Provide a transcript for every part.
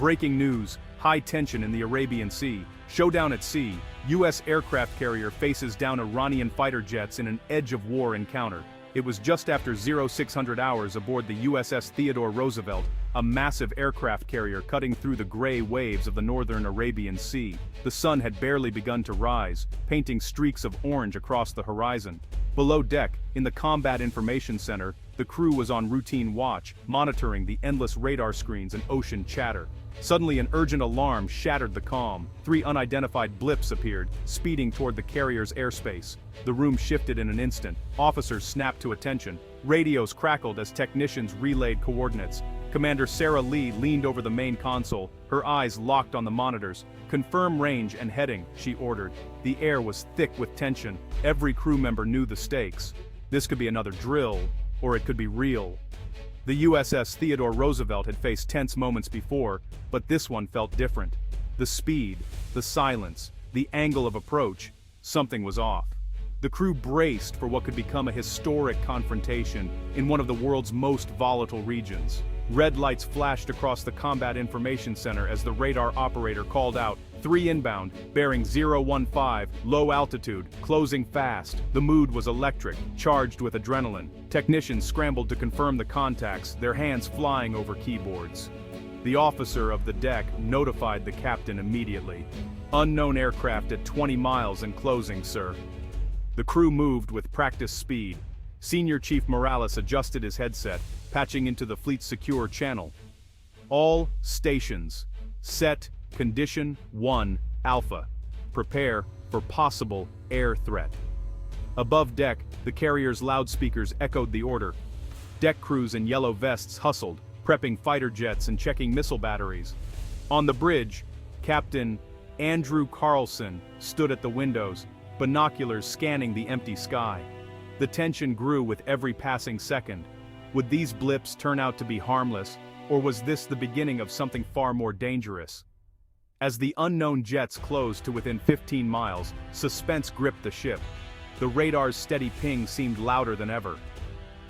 Breaking news, high tension in the Arabian Sea. Showdown at sea, U.S. aircraft carrier faces down Iranian fighter jets in an edge-of-war encounter. It was just after 0600 hours aboard the USS Theodore Roosevelt, a massive aircraft carrier cutting through the gray waves of the northern Arabian Sea. The sun had barely begun to rise, painting streaks of orange across the horizon. Below deck, in the Combat Information Center, the crew was on routine watch, monitoring the endless radar screens and ocean chatter. Suddenly an urgent alarm shattered the calm. 3 unidentified blips appeared, speeding toward the carrier's airspace. The room shifted in an instant. Officers snapped to attention. Radios crackled as technicians relayed coordinates. Commander Sarah Lee leaned over the main console, her eyes locked on the monitors. "Confirm range and heading," she ordered. The air was thick with tension. Every crew member knew the stakes. This could be another drill, or it could be real. The USS Theodore Roosevelt had faced tense moments before, but this one felt different. The speed, the silence, the angle of approach, something was off. The crew braced for what could become a historic confrontation in one of the world's most volatile regions. Red lights flashed across the Combat Information Center as the radar operator called out, "3 inbound, bearing 015, low altitude, closing fast." The mood was electric, charged with adrenaline. Technicians scrambled to confirm the contacts, their hands flying over keyboards. The officer of the deck notified the captain immediately. "Unknown aircraft at 20 miles and closing, sir." The crew moved with practice speed. Senior Chief Morales adjusted his headset, patching into the fleet's secure channel. "All stations. Set condition 1 Alpha. Prepare for possible air threat." Above deck, the carrier's loudspeakers echoed the order. Deck crews in yellow vests hustled, prepping fighter jets and checking missile batteries. On the bridge, Captain Andrew Carlson stood at the windows, binoculars scanning the empty sky. The tension grew with every passing second. Would these blips turn out to be harmless, or was this the beginning of something far more dangerous? As the unknown jets closed to within 15 miles, suspense gripped the ship. The radar's steady ping seemed louder than ever.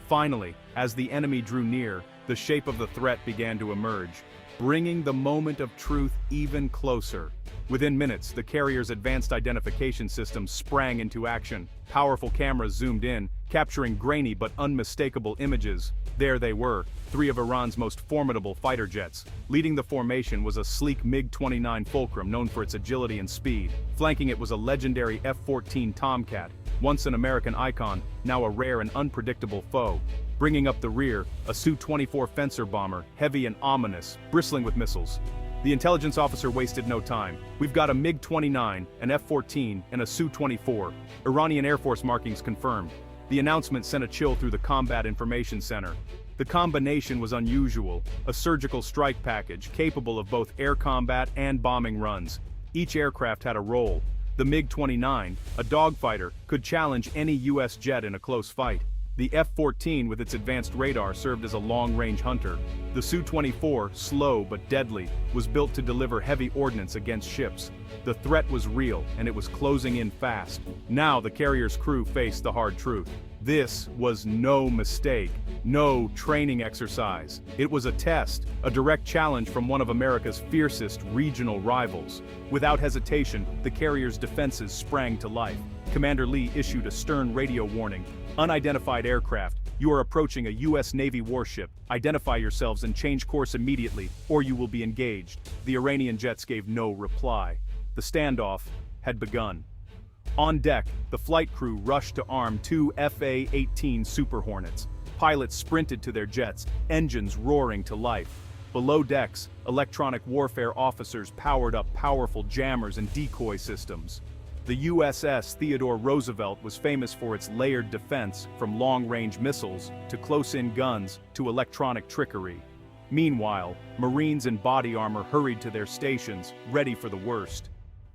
Finally, as the enemy drew near, the shape of the threat began to emerge, bringing the moment of truth even closer. Within minutes, the carrier's advanced identification system sprang into action. Powerful cameras zoomed in, capturing grainy but unmistakable images. There they were, 3 of Iran's most formidable fighter jets. Leading the formation was a sleek MiG-29 Fulcrum known for its agility and speed. Flanking it was a legendary F-14 Tomcat, once an American icon, now a rare and unpredictable foe. Bringing up the rear, a Su-24 Fencer bomber, heavy and ominous, bristling with missiles. The intelligence officer wasted no time. "We've got a MiG-29, an F-14, and a Su-24. Iranian Air Force markings confirmed." The announcement sent a chill through the Combat Information Center. The combination was unusual, a surgical strike package capable of both air combat and bombing runs. Each aircraft had a role. The MiG-29, a dogfighter, could challenge any U.S. jet in a close fight. The F-14 with its advanced radar served as a long-range hunter. The Su-24, slow but deadly, was built to deliver heavy ordnance against ships. The threat was real, and it was closing in fast. Now the carrier's crew faced the hard truth. This was no mistake, no training exercise. It was a test, a direct challenge from one of America's fiercest regional rivals. Without hesitation, the carrier's defenses sprang to life. Commander Lee issued a stern radio warning. "Unidentified aircraft, you are approaching a U.S. Navy warship. Identify yourselves and change course immediately, or you will be engaged." The Iranian jets gave no reply. The standoff had begun. On deck, the flight crew rushed to arm 2 F-18 Super Hornets. Pilots sprinted to their jets, engines roaring to life. Below decks, electronic warfare officers powered up powerful jammers and decoy systems. The USS Theodore Roosevelt was famous for its layered defense, from long-range missiles to close-in guns to electronic trickery. Meanwhile, Marines in body armor hurried to their stations, ready for the worst.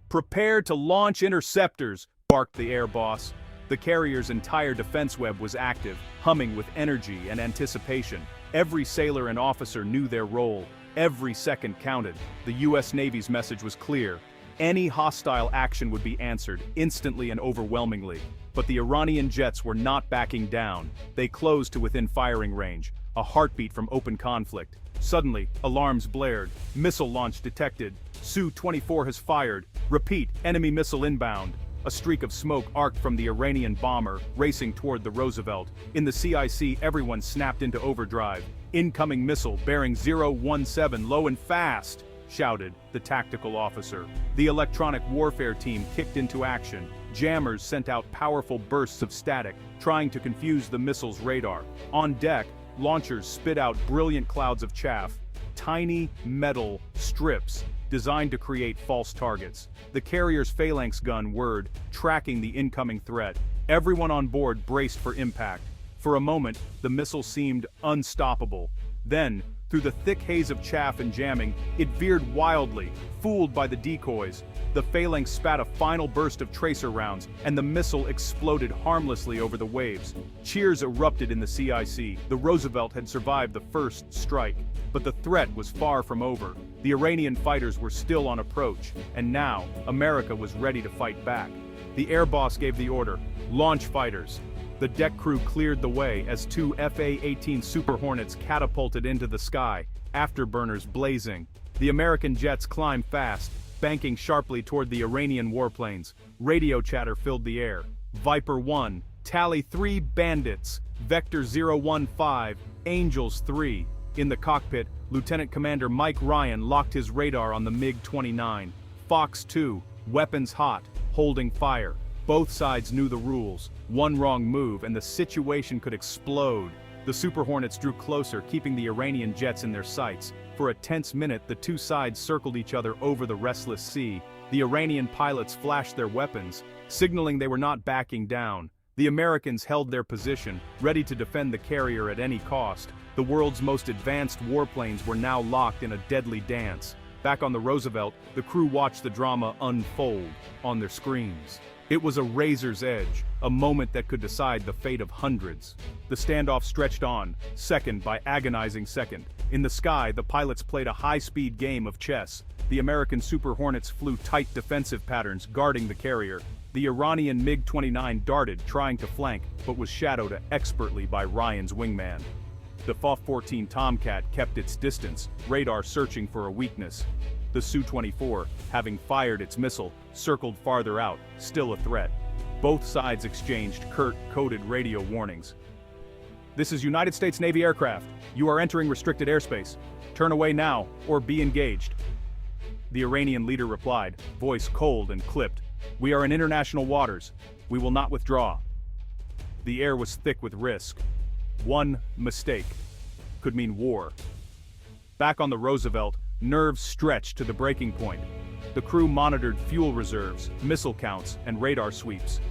"Prepare to launch interceptors," barked the air boss. The carrier's entire defense web was active, humming with energy and anticipation. Every sailor and officer knew their role. Every second counted. The U.S. Navy's message was clear. Any hostile action would be answered, instantly and overwhelmingly. But the Iranian jets were not backing down. They closed to within firing range. a heartbeat from open conflict. Suddenly, alarms blared. Missile launch detected. Su-24 has fired. Repeat, enemy missile inbound. A streak of smoke arced from the Iranian bomber, racing toward the Roosevelt. In the CIC, everyone snapped into overdrive. Incoming missile bearing 017 low and fast, shouted the tactical officer. The electronic warfare team kicked into action. Jammers sent out powerful bursts of static, trying to confuse the missile's radar. On deck, launchers spit out brilliant clouds of chaff, tiny metal strips designed to create false targets. The carrier's phalanx gun whirred, tracking the incoming threat. Everyone on board braced for impact. For a moment, the missile seemed unstoppable. Then, through the thick haze of chaff and jamming, it veered wildly, fooled by the decoys. The phalanx spat a final burst of tracer rounds, and the missile exploded harmlessly over the waves. Cheers erupted in the CIC. The Roosevelt had survived the first strike. But the threat was far from over. The Iranian fighters were still on approach, and now, America was ready to fight back. The air boss gave the order, "Launch fighters." The deck crew cleared the way as two F-18 Super Hornets catapulted into the sky, afterburners blazing. The American jets climbed fast, banking sharply toward the Iranian warplanes. Radio chatter filled the air. Viper 1, tally 3 bandits, Vector 015, Angels 3. In the cockpit, Lieutenant Commander Mike Ryan locked his radar on the MiG-29. Fox 2, weapons hot, holding fire. Both sides knew the rules. One wrong move and the situation could explode. The Super Hornets drew closer, keeping the Iranian jets in their sights. For a tense minute, the two sides circled each other over the restless sea. The Iranian pilots flashed their weapons, signaling they were not backing down. The Americans held their position, ready to defend the carrier at any cost. The world's most advanced warplanes were now locked in a deadly dance. Back on the Roosevelt, the crew watched the drama unfold on their screens. It was a razor's edge, a moment that could decide the fate of hundreds. The standoff stretched on, second by agonizing second. In the sky, the pilots played a high-speed game of chess. The American Super Hornets flew tight defensive patterns, guarding the carrier. The Iranian MiG-29 darted, trying to flank, but was shadowed expertly by Ryan's wingman. The F-14 Tomcat kept its distance, radar searching for a weakness. The Su-24, having fired its missile, circled farther out, still a threat. Both sides exchanged curt, coded radio warnings. "This is United States Navy aircraft. You are entering restricted airspace. Turn away now, or be engaged." The Iranian leader replied, voice cold and clipped, "We are in international waters. We will not withdraw." The air was thick with risk. One mistake could mean war. Back on the Roosevelt, nerves stretched to the breaking point. The crew monitored fuel reserves, missile counts, and radar sweeps.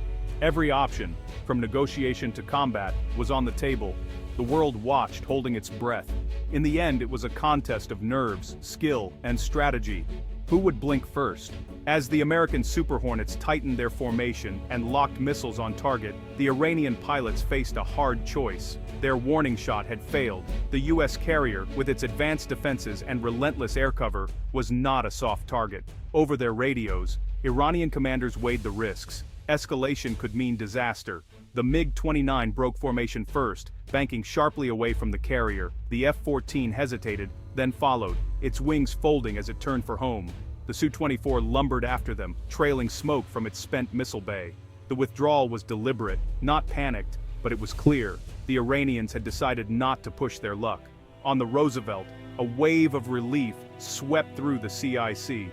Every option, from negotiation to combat, was on the table. The world watched, holding its breath. In the end, it was a contest of nerves, skill, and strategy. Who would blink first? As the American Super Hornets tightened their formation and locked missiles on target, the Iranian pilots faced a hard choice. Their warning shot had failed. The U.S. carrier, with its advanced defenses and relentless air cover, was not a soft target. Over their radios, Iranian commanders weighed the risks. Escalation could mean disaster. The MiG-29 broke formation first, banking sharply away from the carrier. The F-14 hesitated, then followed, its wings folding as it turned for home. The Su-24 lumbered after them, trailing smoke from its spent missile bay. The withdrawal was deliberate, not panicked, but it was clear. The Iranians had decided not to push their luck. On the Roosevelt, a wave of relief swept through the CIC.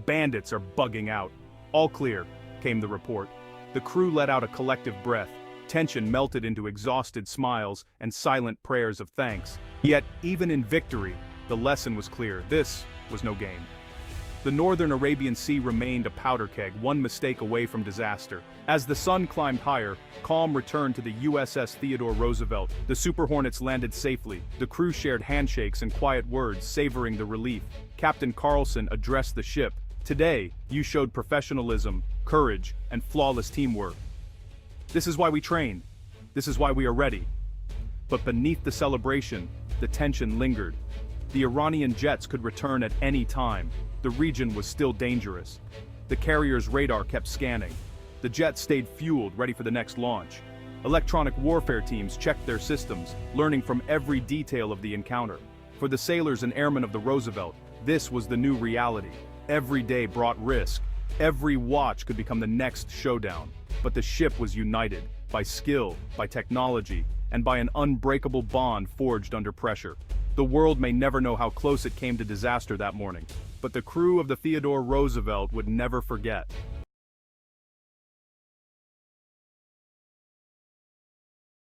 "Bandits are bugging out." "All clear," came the report. The crew let out a collective breath. Tension melted into exhausted smiles and silent prayers of thanks. Yet, even in victory, the lesson was clear. This was no game. The northern Arabian Sea remained a powder keg, one mistake away from disaster. As the sun climbed higher, calm returned to the USS Theodore Roosevelt. The Super Hornets landed safely. The crew shared handshakes and quiet words, savoring the relief. Captain Carlson addressed the ship. "Today, you showed professionalism, courage, and flawless teamwork. This is why we train. This is why we are ready." But beneath the celebration, the tension lingered. The Iranian jets could return at any time. The region was still dangerous. The carrier's radar kept scanning. The jets stayed fueled, ready for the next launch. Electronic warfare teams checked their systems, learning from every detail of the encounter. For the sailors and airmen of the Roosevelt, this was the new reality. Every day brought risk. Every watch could become the next showdown. But the ship was united, by skill, by technology, and by an unbreakable bond forged under pressure. The world may never know how close it came to disaster that morning, but the crew of the Theodore Roosevelt would never forget.